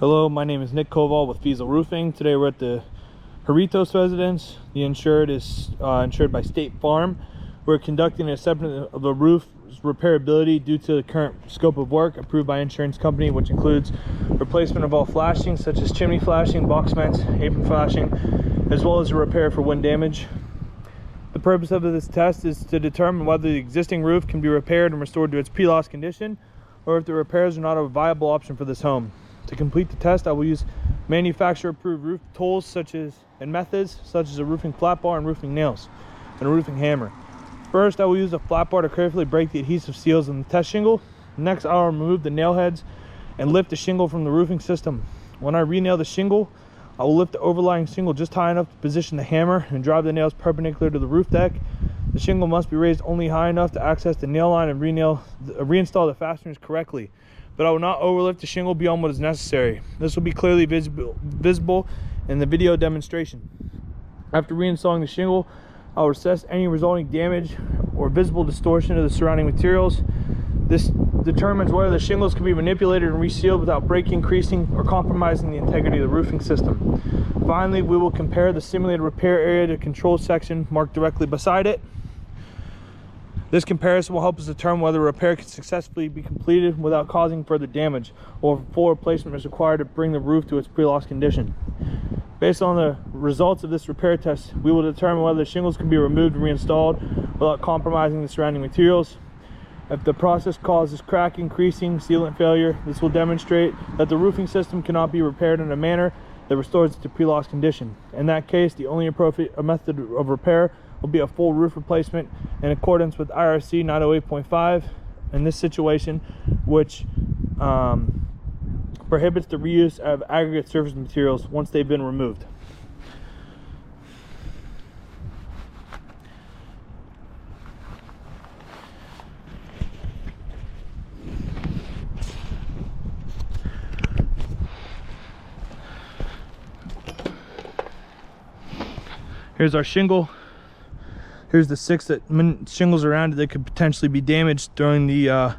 Hello, my name is Nick Koval with Fiesel Roofing. Today we're at the Haritos residence. The insured is insured by State Farm. We're conducting an assessment of the roof's repairability due to the current scope of work approved by insurance company, which includes replacement of all flashing such as chimney flashing, box vents, apron flashing, as well as a repair for wind damage. The purpose of this test is to determine whether the existing roof can be repaired and restored to its pre-loss condition, or if the repairs are not a viable option for this home. To complete the test, I will use manufacturer-approved roof tools and methods such as a roofing flat bar and roofing nails, and a roofing hammer. First, I will use a flat bar to carefully break the adhesive seals on the test shingle. Next, I will remove the nail heads and lift the shingle from the roofing system. When I re-nail the shingle, I will lift the overlying shingle just high enough to position the hammer and drive the nails perpendicular to the roof deck. The shingle must be raised only high enough to access the nail line and reinstall the fasteners correctly, but I will not overlift the shingle beyond what is necessary. This will be clearly visible in the video demonstration. After reinstalling the shingle, I will assess any resulting damage or visible distortion of the surrounding materials. This determines whether the shingles can be manipulated and resealed without breaking, creasing, or compromising the integrity of the roofing system. Finally, we will compare the simulated repair area to a control section marked directly beside it. This comparison will help us determine whether a repair can successfully be completed without causing further damage, or if full replacement is required to bring the roof to its pre-loss condition. Based on the results of this repair test, we will determine whether the shingles can be removed and reinstalled without compromising the surrounding materials. If the process causes cracking, creasing, sealant failure, this will demonstrate that the roofing system cannot be repaired in a manner that restores it to pre-loss condition. In that case, the only appropriate method of repair will be a full roof replacement in accordance with IRC 908.5 in this situation, which prohibits the reuse of aggregate surface materials once they've been removed. Here's our shingle. Here's the 6 shingles around it that could potentially be damaged during the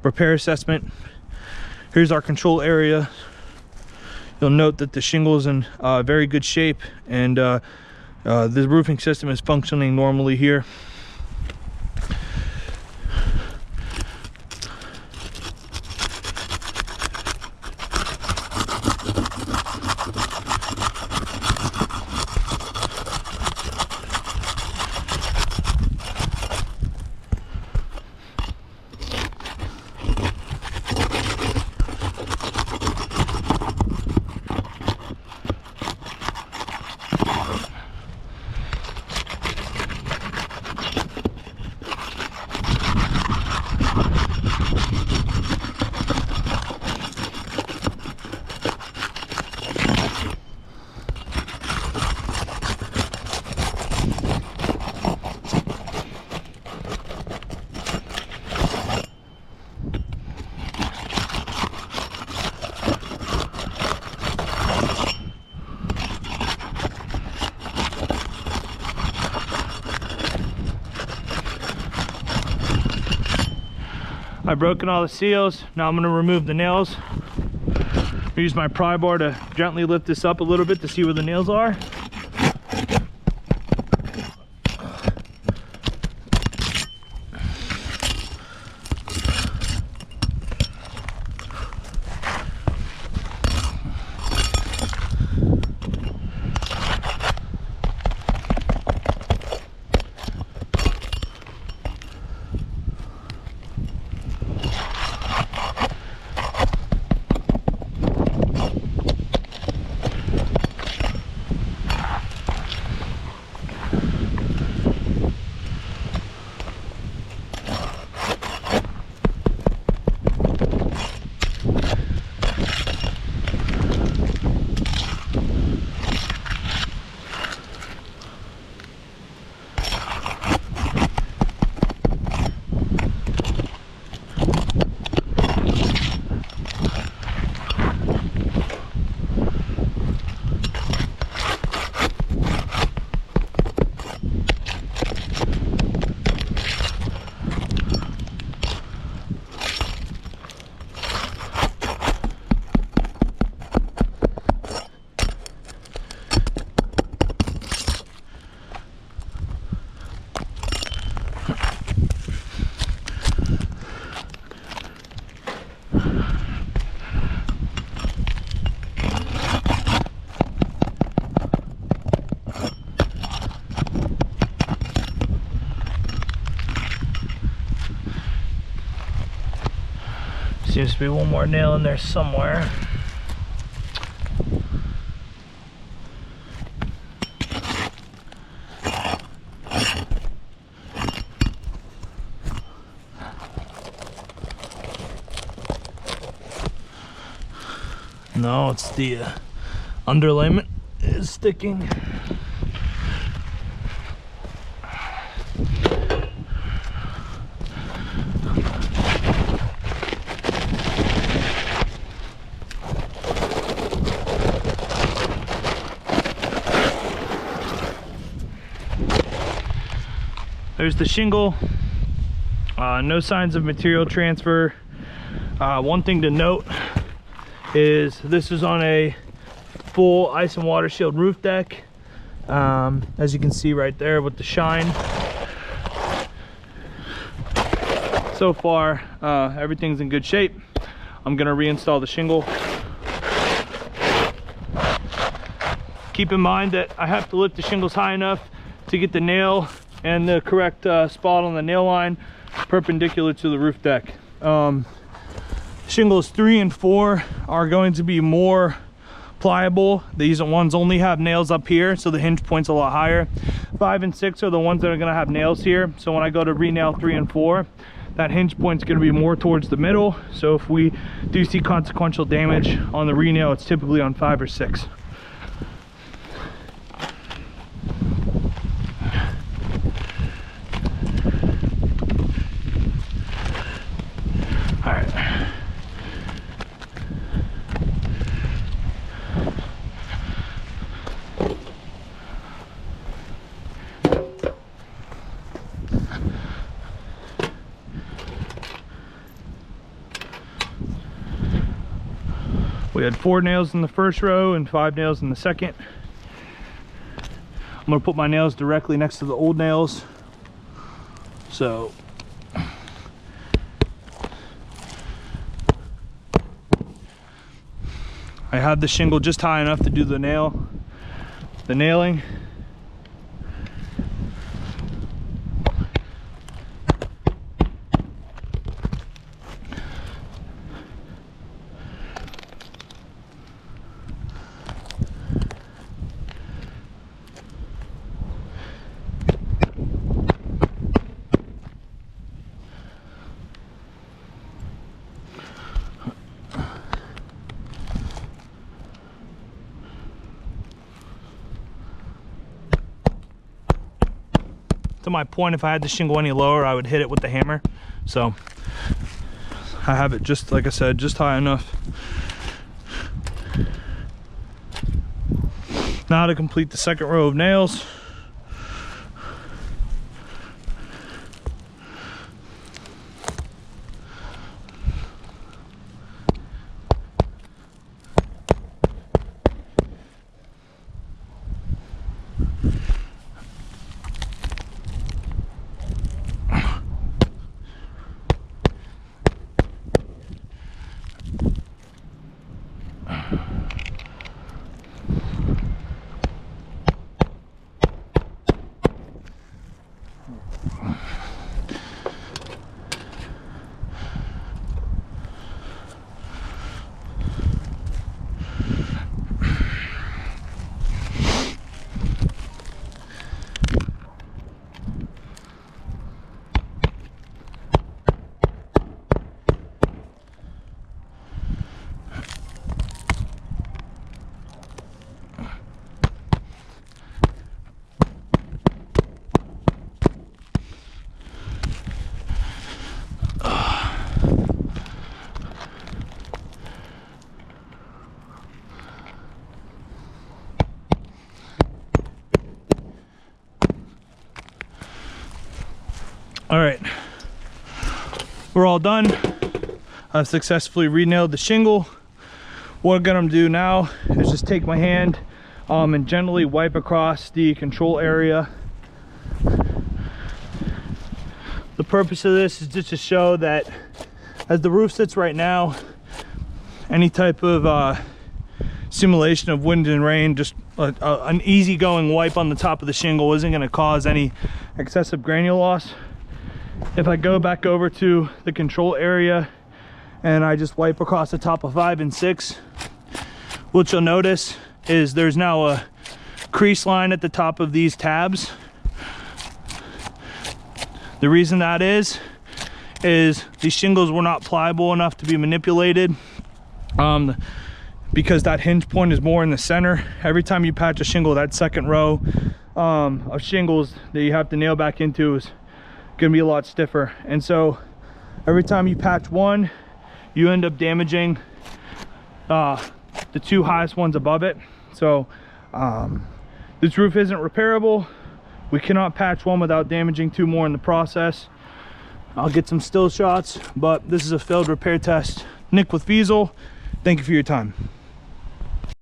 repair assessment. Here's our control area. You'll note that the shingle is in very good shape, and the roofing system is functioning normally here. I've broken all the seals. Now I'm going to remove the nails. Use my pry bar to gently lift this up a little bit to see where the nails are. Seems to be one more nail in there somewhere. No, it's the underlayment is sticking. There's the shingle. No signs of material transfer. One thing to note is this is on a full ice and water shield roof deck, as you can see right there with the shine. So far everything's in good shape. I'm gonna reinstall the shingle. Keep in mind that I have to lift the shingles high enough to get the nail and the correct spot on the nail line perpendicular to the roof deck. Shingles 3 and 4 are going to be more pliable. These ones only have nails up here, so the hinge point's a lot higher. 5 and 6 are the ones that are going to have nails here, so when I go to re-nail 3 and 4, that hinge point's going to be more towards the middle. So if we do see consequential damage on the re-nail, it's typically on 5 or 6. We had 4 nails in the first row and 5 nails in the second. I'm gonna put my nails directly next to the old nails. So I have the shingle just high enough to do the nailing. To my point, if I had the shingle any lower, I would hit it with the hammer. So I have it just, like I said, just high enough. Now to complete the second row of nails. All right, we're all done. I've successfully re-nailed the shingle. What I'm gonna do now is just take my hand and gently wipe across the control area. The purpose of this is just to show that as the roof sits right now, any type of simulation of wind and rain, just an easygoing wipe on the top of the shingle isn't gonna cause any excessive granule loss. If I go back over to the control area and I just wipe across the top of 5 and 6. What you'll notice is there's now a crease line at the top of these tabs. The reason that is these shingles were not pliable enough to be manipulated, because that hinge point is more in the center. Every time you patch a shingle, that second row of shingles that you have to nail back into is gonna be a lot stiffer. And so every time you patch one, you end up damaging the 2 highest ones above it. So this roof isn't repairable. We cannot patch one without damaging 2 more in the process. I'll get some still shots, but this is a failed repair test. Nick with Fiesel, thank you for your time.